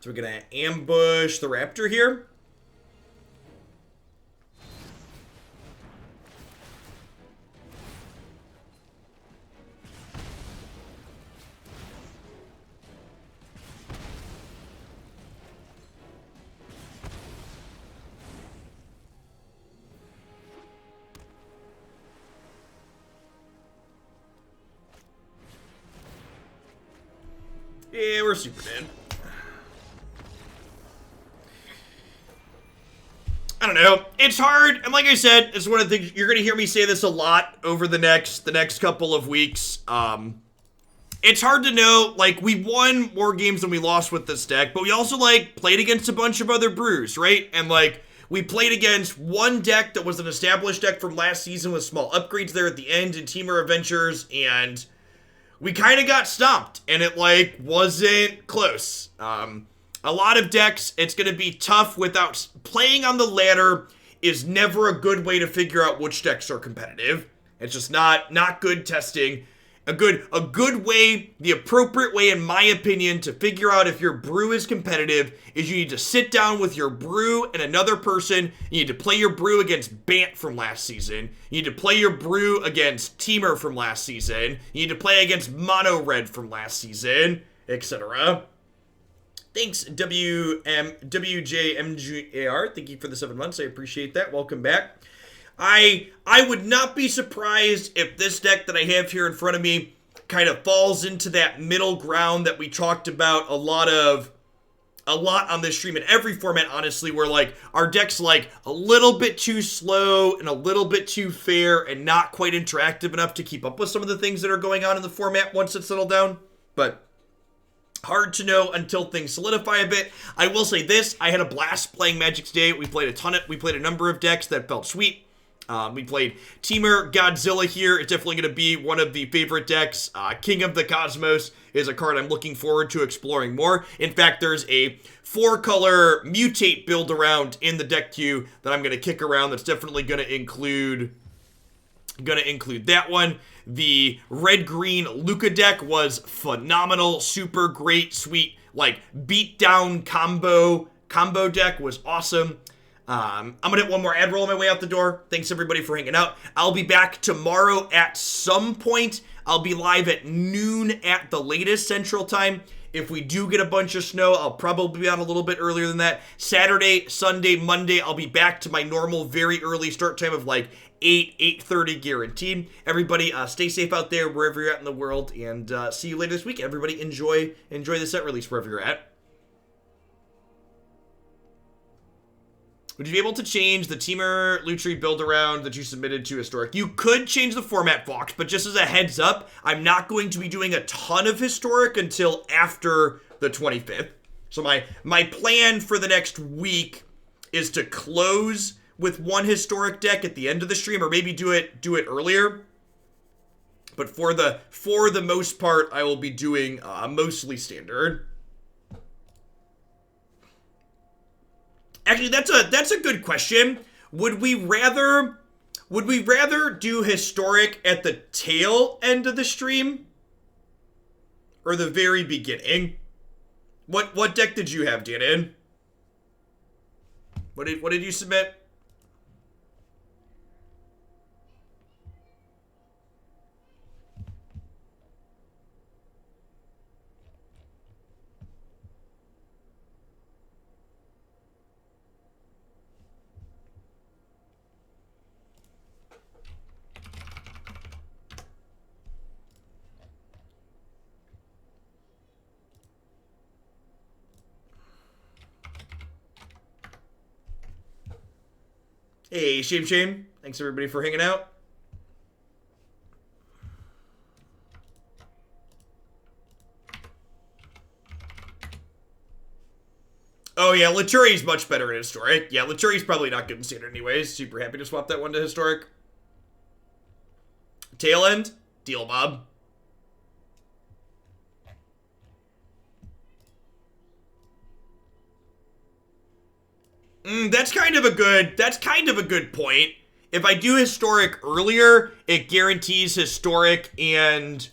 [SPEAKER 1] So we're gonna ambush the raptor here. Yeah, we're super dead. I don't know. It's hard, and like I said, it's one of the things you're gonna hear me say this a lot over the next couple of weeks. It's hard to know. Like, we won more games than we lost with this deck, but we also like played against a bunch of other brews, right? And like we played against one deck that was an established deck from last season with small upgrades there at the end in Teamer Adventures, and we kind of got stomped, and it like wasn't close. A lot of decks, it's going to be tough without playing on the ladder is never a good way to figure out which decks are competitive. It's just not good testing. A good way, the appropriate way in my opinion to figure out if your brew is competitive is you need to sit down with your brew and another person. You need to play your brew against Bant from last season. You need to play your brew against Teamer from last season. You need to play against Mono Red from last season, etc. Thanks, WJMGAR. Thank you for the 7 months. I appreciate that. Welcome back. I would not be surprised if this deck that I have here in front of me kind of falls into that middle ground that we talked about a lot on this stream in every format, honestly, where like our deck's like a little bit too slow and a little bit too fair and not quite interactive enough to keep up with some of the things that are going on in the format once it's settled down. But hard to know until things solidify a bit. I will say this, I had a blast playing Magic today. We played a number of decks that felt sweet. We played Teamer Godzilla here. It's definitely going to be one of the favorite decks. King of the Cosmos is a card I'm looking forward to exploring more. In fact, there's a 4-color mutate build around in the deck queue that I'm going to kick around that's definitely going to include that one. The red-green Lukka deck was phenomenal, super great, sweet. like beat down combo deck was awesome. I'm gonna hit one more ad roll on my way out the door. Thanks everybody for hanging out. I'll be back tomorrow at some point. I'll be live at noon at the latest Central Time. If we do get a bunch of snow, I'll probably be on a little bit earlier than that. Saturday, Sunday, Monday, I'll be back to my normal very early start time of like 8:30 guaranteed. Everybody stay safe out there wherever you're at in the world, and see you later this week. Everybody enjoy the set release wherever you're at. Would you be able to change the Teamer loot tree build around that you submitted to Historic? You could change the format, Fox, but just as a heads up, I'm not going to be doing a ton of Historic until after the 25th. So my plan for the next week is to close with one Historic deck at the end of the stream, or maybe do it earlier. But for the most part, I will be doing mostly Standard. Actually, that's a good question. Would we rather do Historic at the tail end of the stream or the very beginning? What deck did you have, Dan? What did you submit? Hey, Shame. Thanks everybody for hanging out. Oh yeah, Laturi's much better in Historic. Yeah, Laturi's probably not good in Standard anyways. Super happy to swap that one to Historic. Tail end? Deal, Bob. That's kind of a good point. If I do Historic earlier, it guarantees Historic and